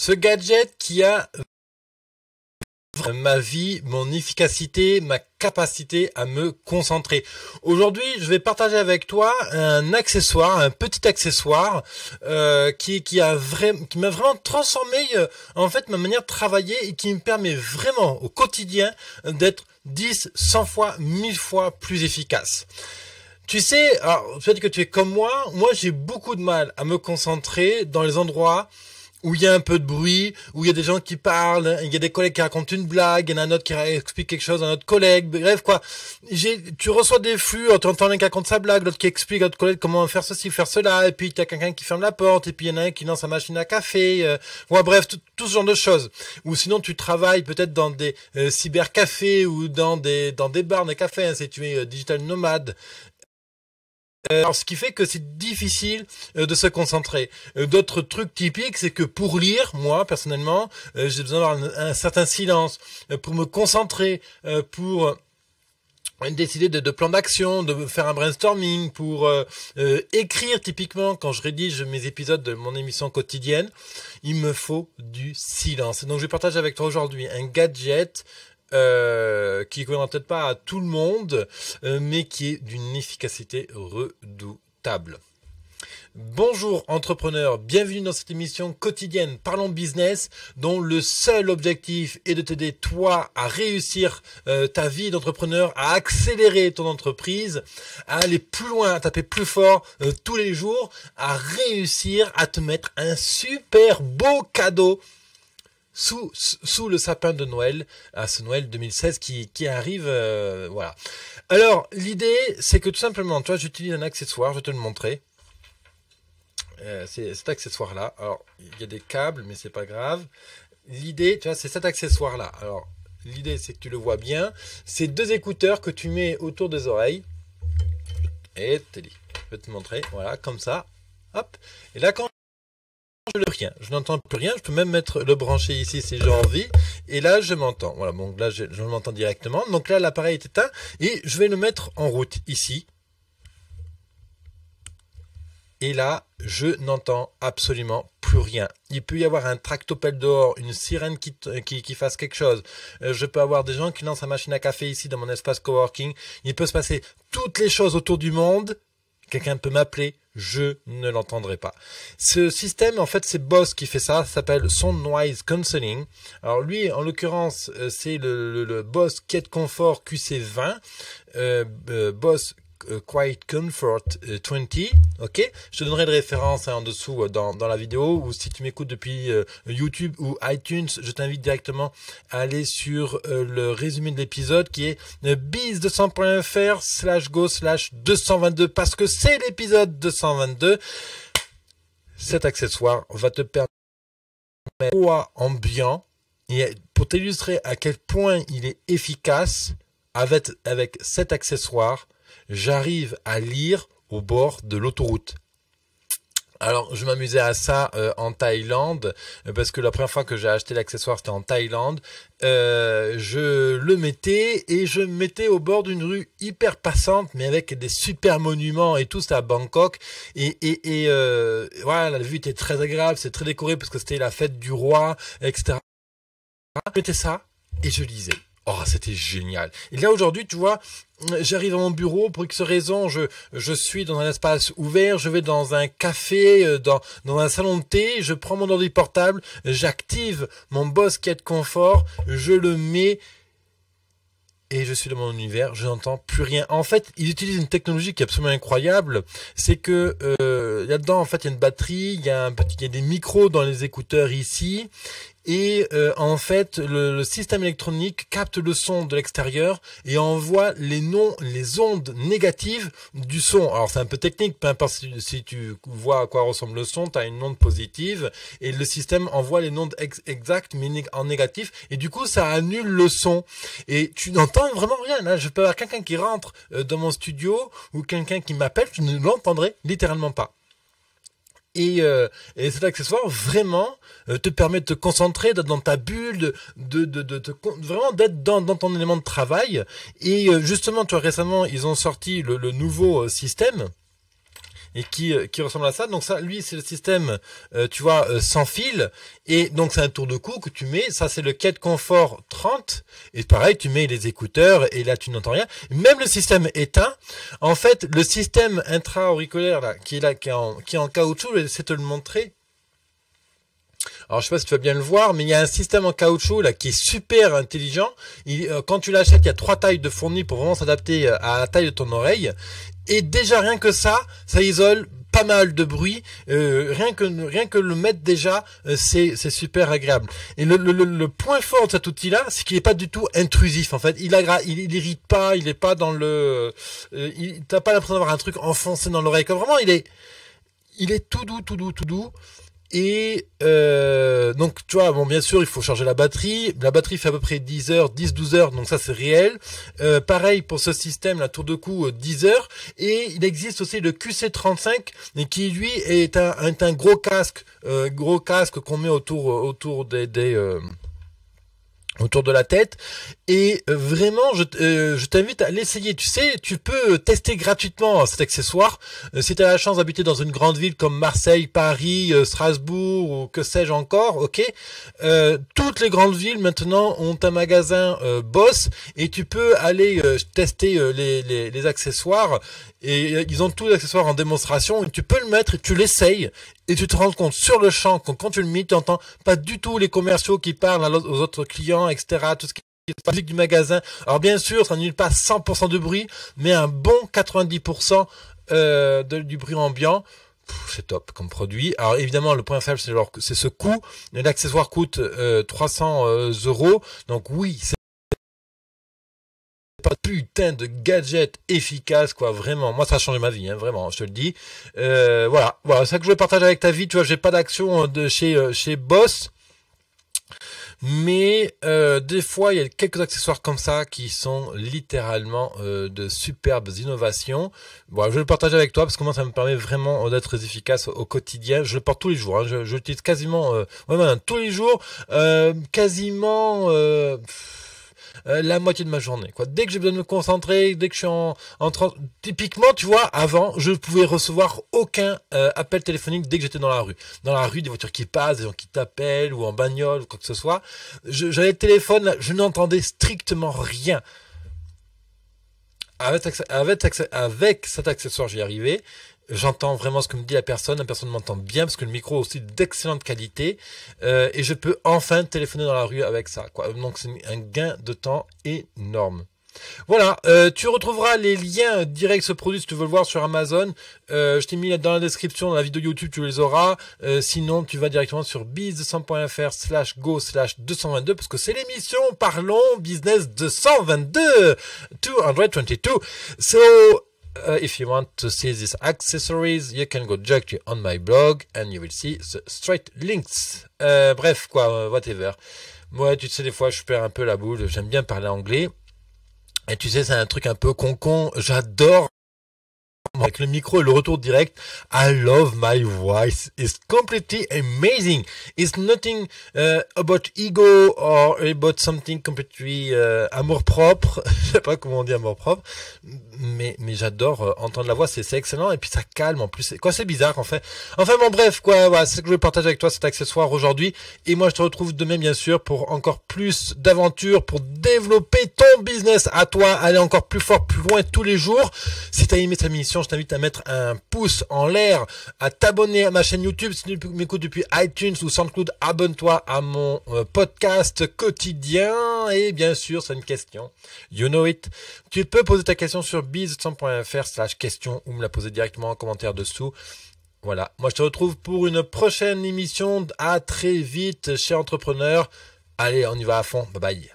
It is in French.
Ce gadget qui a ma vie, mon efficacité, ma capacité à me concentrer. Aujourd'hui, je vais partager avec toi un accessoire, un petit accessoire qui m'a vraiment transformé en fait ma manière de travailler et qui me permet vraiment au quotidien d'être 10, 100 fois, 1000 fois plus efficace. Tu sais, alors peut-être que tu es comme moi j'ai beaucoup de mal à me concentrer dans les endroits où il y a un peu de bruit, où il y a des gens qui parlent, il y a des collègues qui racontent une blague, il y en a un autre qui explique quelque chose à un autre collègue, bref quoi. Tu reçois des flux, tu entends l'un qui raconte sa blague, l'autre qui explique à l'autre collègue comment faire ceci, faire cela, et puis tu as quelqu'un qui ferme la porte, et puis il y en a un qui lance sa machine à café, bref, tout ce genre de choses. Ou sinon tu travailles peut-être dans des cybercafés ou dans des bars, des cafés, hein, si tu es digital nomade. Alors, ce qui fait que c'est difficile de se concentrer. D'autres trucs typiques, c'est que pour lire, moi personnellement, j'ai besoin d'avoir un certain silence pour me concentrer, pour décider de plan d'action, de faire un brainstorming, pour écrire typiquement quand je rédige mes épisodes de mon émission quotidienne. Il me faut du silence. Donc, je partage avec toi aujourd'hui un gadget qui ne correspond peut-être pas à tout le monde, mais qui est d'une efficacité redoutable. Bonjour entrepreneur, bienvenue dans cette émission quotidienne Parlons Business dont le seul objectif est de t'aider toi à réussir ta vie d'entrepreneur, à accélérer ton entreprise, à aller plus loin, à taper plus fort tous les jours, à réussir à te mettre un super beau cadeau sous le sapin de Noël, à ce Noël 2016 qui arrive, voilà. Alors, l'idée, c'est que tout simplement, tu vois, j'utilise un accessoire, je vais te le montrer. C'est cet accessoire-là. Alors, il y a des câbles, mais c'est pas grave. L'idée, tu vois, c'est cet accessoire-là. Alors, l'idée, c'est que tu le vois bien. C'est deux écouteurs que tu mets autour des oreilles. Et je vais te montrer, voilà, comme ça. Hop. Et là, quand je n'entends plus rien, je peux même le brancher ici si j'ai envie, et là je m'entends, voilà, donc là je m'entends directement, donc là l'appareil est éteint, et je vais le mettre en route ici, et là je n'entends absolument plus rien. Il peut y avoir un tractopelle dehors, une sirène qui fasse quelque chose, je peux avoir des gens qui lancent la machine à café ici dans mon espace coworking, il peut se passer toutes les choses autour du monde. Quelqu'un peut m'appeler, je ne l'entendrai pas. Ce système, en fait, c'est Boss qui fait ça s'appelle Sound Noise Cancelling. Alors lui, en l'occurrence, c'est le Boss Quiet Comfort QC20, Boss Quiet Comfort 20, ok. Je te donnerai de référence en dessous dans la vidéo, ou si tu m'écoutes depuis YouTube ou iTunes, je t'invite directement à aller sur le résumé de l'épisode qui est biz200.fr/go/222 parce que c'est l'épisode 222. Cet accessoire va te permettre ambiant et pour t'illustrer à quel point il est efficace avec cet accessoire. J'arrive à lire au bord de l'autoroute. Alors, je m'amusais à ça en Thaïlande, parce que la première fois que j'ai acheté l'accessoire, c'était en Thaïlande. Je le mettais et je me mettais au bord d'une rue hyper passante, mais avec des super monuments et tout, c'était à Bangkok. Et voilà, la vue était très agréable, c'est très décoré parce que c'était la fête du roi, etc. Je mettais ça et je lisais. Oh, c'était génial. Et là, aujourd'hui, tu vois, j'arrive à mon bureau, pour X raison, je suis dans un espace ouvert, je vais dans un café, dans un salon de thé, je prends mon ordi portable, j'active mon Boss Quiet Comfort, je le mets et je suis dans mon univers, je n'entends plus rien. En fait, ils utilisent une technologie qui est absolument incroyable, c'est que là-dedans, en fait, il y a une batterie, il y a des micros dans les écouteurs ici. Et en fait, le système électronique capte le son de l'extérieur et envoie les ondes négatives du son. Alors c'est un peu technique, peu importe si tu vois à quoi ressemble le son, tu as une onde positive et le système envoie les ondes exactes mais en négatif et du coup ça annule le son. Et tu n'entends vraiment rien. Là, je peux avoir quelqu'un qui rentre dans mon studio ou quelqu'un qui m'appelle, je ne l'entendrai littéralement pas. Et cet accessoire vraiment te permet de te concentrer, d'être dans ta bulle, vraiment d'être dans ton élément de travail. Et justement, tu vois, récemment, ils ont sorti le nouveau système. et qui ressemble à ça. Donc ça, lui, c'est le système, tu vois, sans fil. Et donc c'est un tour de cou que tu mets. Ça, c'est le Quête Confort 30. Et pareil, tu mets les écouteurs et là, tu n'entends rien. Même le système éteint. En fait, le système intra-auriculaire là, qui est en caoutchouc, je vais essayer de te le montrer. Alors je sais pas si tu vas bien le voir, mais il y a un système en caoutchouc là qui est super intelligent. Quand tu l'achètes, il y a 3 tailles de fournis pour vraiment s'adapter à la taille de ton oreille. Et déjà rien que ça isole pas mal de bruit. Rien que le mettre déjà, c'est super agréable. Et le point fort de cet outil-là, c'est qu'il est pas du tout intrusif. En fait, il irrite pas, il est pas dans le, t'as pas l'impression d'avoir un truc enfoncé dans l'oreille. Comme vraiment, il est tout doux. Et donc tu vois, bon, bien sûr il faut charger la batterie fait à peu près 10-12 heures, donc ça c'est réel. Pareil pour ce système, la tour de cou, 10 heures. Et il existe aussi le QC35 qui lui est un gros casque qu'on met autour autour de la tête. Et vraiment je t'invite à l'essayer. Tu sais, tu peux tester gratuitement cet accessoire si tu as la chance d'habiter dans une grande ville comme Marseille, Paris, Strasbourg ou que sais-je encore. Ok, toutes les grandes villes maintenant ont un magasin Boss et tu peux aller tester les accessoires. Et ils ont tous les accessoires en démonstration et tu peux le mettre et tu l'essayes et tu te rends compte sur le champ que quand tu le mets, tu n'entends pas du tout les commerciaux qui parlent aux autres clients, etc. Tout ce qui est musique du magasin. Alors bien sûr, ça n'annule pas 100% de bruit, mais un bon 90% du bruit ambiant. C'est top comme produit. Alors évidemment, le point faible, c'est ce coût. L'accessoire coûte 300 €. Donc oui, c'est pas putain de gadget efficace, quoi, vraiment. Moi ça a changé ma vie, hein, vraiment, je te le dis. Voilà, c'est ça que je veux partager avec ta vie. Tu vois, j'ai pas d'action de chez Boss, mais des fois il y a quelques accessoires comme ça qui sont littéralement de superbes innovations. Bon, je vais le partager avec toi parce que moi ça me permet vraiment d'être très efficace au quotidien. Je le porte tous les jours, hein. Je l'utilise quasiment tous les jours, quasiment la moitié de ma journée, quoi. Dès que j'ai besoin de me concentrer, dès que je suis typiquement, tu vois, avant, je pouvais recevoir aucun appel téléphonique dès que j'étais dans la rue. Dans la rue, des voitures qui passent, des gens qui t'appellent, ou en bagnole, ou quoi que ce soit. J'avais le téléphone, là, je n'entendais strictement rien. Avec cet accessoire, j'y arrivais. J'entends vraiment ce que me dit la personne m'entend bien parce que le micro est aussi d'excellente qualité et je peux enfin téléphoner dans la rue avec ça, quoi. Donc c'est un gain de temps énorme. Voilà, tu retrouveras les liens directs ce produit si tu veux le voir sur Amazon. Je t'ai mis dans la description, dans la vidéo YouTube, tu les auras. Sinon, tu vas directement sur biz200.fr/go/222 parce que c'est l'émission Parlons Business 222. So, if you want to see these accessories, you can go directly on my blog and you will see the straight links. Bref, quoi, whatever. Moi, tu sais, des fois, je perds un peu la boule. J'aime bien parler anglais. Et tu sais, c'est un truc un peu con. J'adore. Avec le micro et le retour direct, I love my voice. It's completely amazing. It's nothing about ego or about something completely amour propre. Je sais pas comment on dit amour propre, mais j'adore entendre la voix. C'est excellent et puis ça calme en plus. C'est bizarre en fait. Enfin bon bref quoi. Voilà, c'est ce que je vais partager avec toi cet accessoire aujourd'hui. Et moi je te retrouve demain bien sûr pour encore plus d'aventures, pour développer ton business à toi, aller encore plus fort, plus loin tous les jours. Si t'as aimé cette émission, je t'invite à mettre un pouce en l'air, à t'abonner à ma chaîne YouTube. Si tu m'écoutes depuis iTunes ou SoundCloud, abonne-toi à mon podcast quotidien. Et bien sûr, c'est une question. You know it. Tu peux poser ta question sur biz100.fr/question ou me la poser directement en commentaire dessous. Voilà. Moi, je te retrouve pour une prochaine émission. À très vite, cher entrepreneur. Allez, on y va à fond. Bye bye.